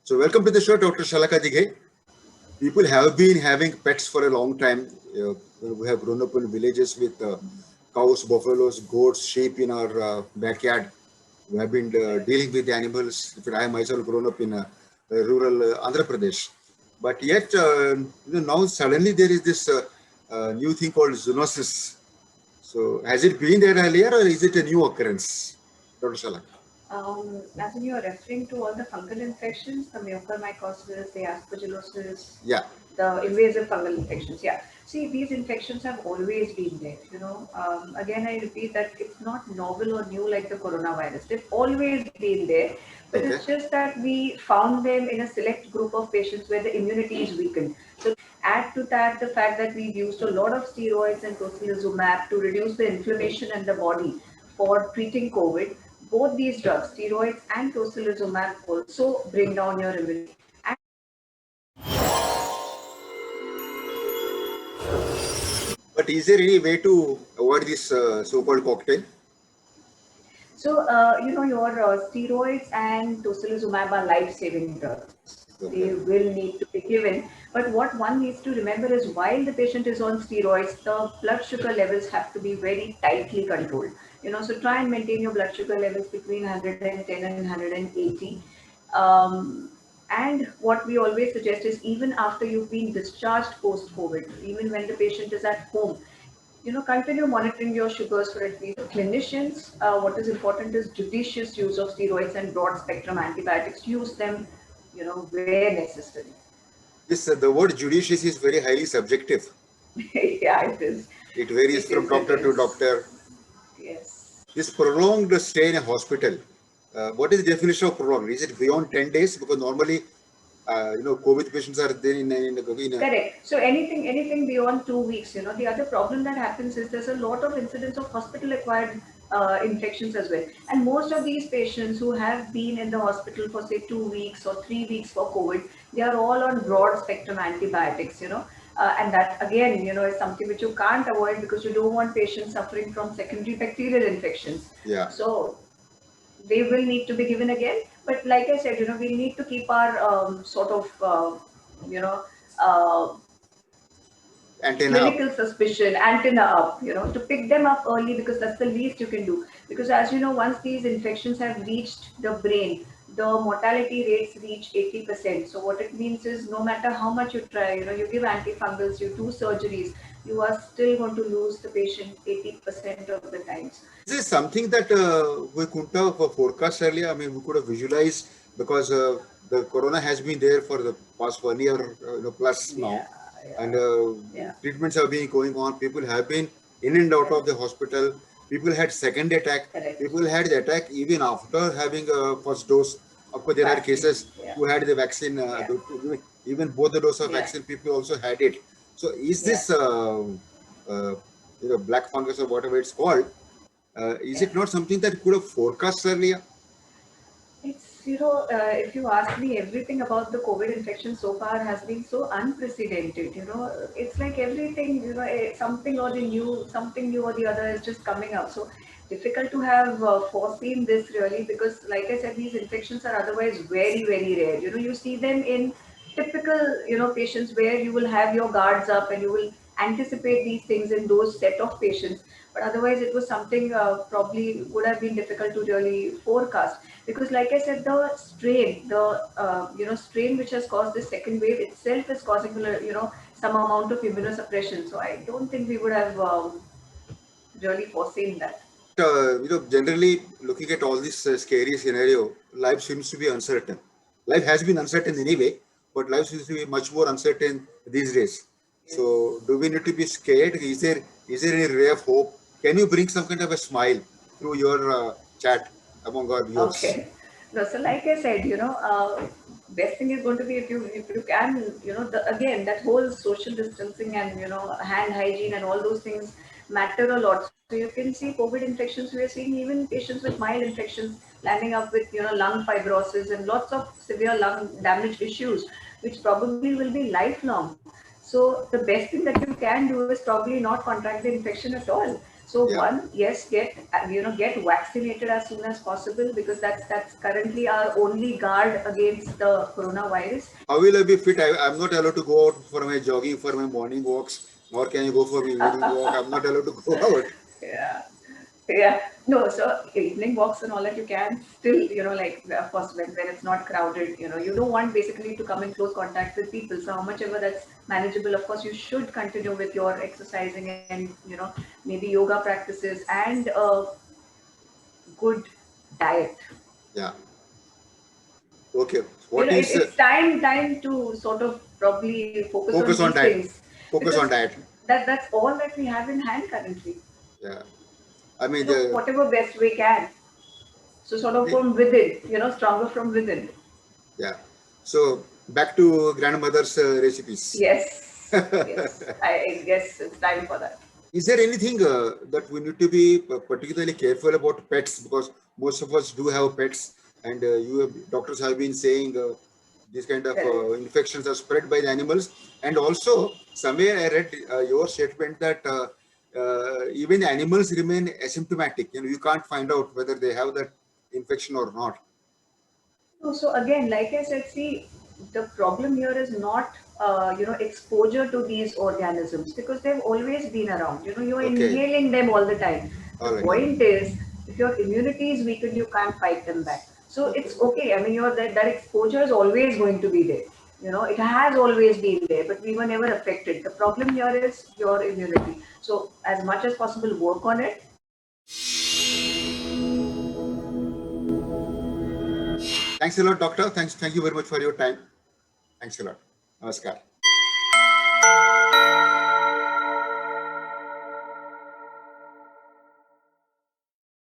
So welcome to the show, Dr. Shalaka Dighe. People have been having pets for a long time. We have grown up in villages with cows, buffaloes, goats, sheep in our backyard. We have been dealing with the animals. I myself grown up in rural Andhra Pradesh. But yet, now suddenly there is this new thing called zoonosis. So has it been there earlier or is it a new occurrence, Dr. Shalaka? As in you're referring to all the fungal infections, the mucormycosis, the aspergillosis, Yeah. the invasive fungal infections. Yeah. See, these infections have always been there. Again, I repeat that it's not novel or new like the coronavirus. They've always been there, but Okay. it's just that we found them in a select group of patients where the immunity is weakened. So add to that the fact that we've used a lot of steroids and tocilizumab to reduce the inflammation in the body for treating COVID. Both these drugs, steroids and tocilizumab, also bring down your immunity. But is there any way to avoid this so-called cocktail? Your steroids and tocilizumab are life-saving drugs. They Okay. will need to be given. But what one needs to remember is while the patient is on steroids, the blood sugar levels have to be very tightly controlled. So try and maintain your blood sugar levels between 110 and 180. Um, and what we always suggest is even after you've been discharged post-COVID, even when the patient is at home, continue monitoring your sugars for at least clinicians. What is important is judicious use of steroids and broad spectrum antibiotics. Use them, where necessary. This the word judicious is very highly subjective. Yeah, it is. It varies It from is. It doctor to is. doctor. Yes. This prolonged stay in a hospital. What is the definition of prolonged? Is it beyond 10 days? Because normally, COVID patients are there in a Correct. So anything beyond 2 weeks, the other problem that happens is there's a lot of incidents of hospital-acquired infections as well. And most of these patients who have been in the hospital for say 2 weeks or 3 weeks for COVID, they are all on broad spectrum antibiotics. And that again, is something which you can't avoid because you don't want patients suffering from secondary bacterial infections. yeah So they will need to be given again. But like I said, we need to keep our you know, uh, antenna up. clinical suspicion antenna up, to pick them up early because that's the least you can do. Because as you know, once these infections have reached the brain, the mortality rates reach 80%. So what it means is no matter how much you try, you give antifungals, you do surgeries, you are still going to lose the patient 80% of the times. Is this something that we couldn't have forecast earlier? I mean, we could have visualized because the corona has been there for the past 1 year, plus now, Yeah, and yeah, yeah. treatments have been going on. People have been in and out of the hospital. People had second attack. Correct. People had the attack even after having a first dose. Of course, there are Vaccine. cases Yeah, who had the vaccine. yeah, Even both the dose of yeah, vaccine, people also had it. So, is yeah, this uh, black fungus or whatever it's called? Is yeah. it not something that could have forecast earlier? It's, if you ask me, everything about the COVID infection so far has been so unprecedented. It's like everything, something or the new, something new or the other is just coming up. So difficult to have foreseen this really because, like I said, these infections are otherwise very, very rare. You see them in typical, patients where you will have your guards up and you will anticipate these things in those set of patients. But otherwise, it was something probably would have been difficult to really forecast because like I said, the strain, the strain which has caused this second wave itself is causing some amount of immunosuppression. So I don't think we would have really foreseen that. Generally looking at all this scary scenario, life seems to be uncertain. Life has been uncertain anyway, but life seems to be much more uncertain these days. Yes. So, do we need to be scared? Is there any ray of hope? Can you bring some kind of a smile through your chat among our viewers? Okay. No, so like I said, best thing is going to be if you can, again that whole social distancing and hand hygiene and all those things matter a lot. So you can see COVID infections. We are seeing even patients with mild infections landing up with lung fibrosis and lots of severe lung damage issues, which probably will be lifelong. So the best thing that you can do is probably not contract the infection at all. So Yeah. one, yes, get vaccinated as soon as possible, because that's currently our only guard against the coronavirus. How will I be fit? I'm not allowed to go out for my jogging, for my morning walks, nor can I go for my evening walk. I'm not allowed to go out. Yeah. Yeah, no, so evening walks and all that you can still, like, of course, when it's not crowded, you don't want basically to come in close contact with people. So how much ever that's manageable, of course, you should continue with your exercising and, maybe yoga practices and a good diet. Yeah. Okay. What It, is it's time to sort of probably focus on focus on these diet? things, Focus on because diet. that's all that we have in hand currently. Yeah. I mean, the, Whatever best we can. So sort of the from within, stronger from within. yeah. So back to grandmother's recipes. Yes, yes. I guess it's time for that. Is there anything that we need to be particularly careful about pets? Because most of us do have pets, and doctors have been saying these kind of Correct. infections are spread by the animals. And also, somewhere I read your statement that even animals remain asymptomatic. You can't find out whether they have that infection or not. So again, like I said, see, the problem here is not exposure to these organisms, because they've always been around. You're Okay, inhaling them all the time. The all right, all right. point is, if your immunity is weakened, you can't fight them back. So Okay, it's okay. I mean, that exposure is always going to be there. It has always been there, but we were never affected. The problem here is your immunity. So as much as possible, work on it. thanks a lot, doctor. Thank you very much for your time. Thanks a lot. Namaskar.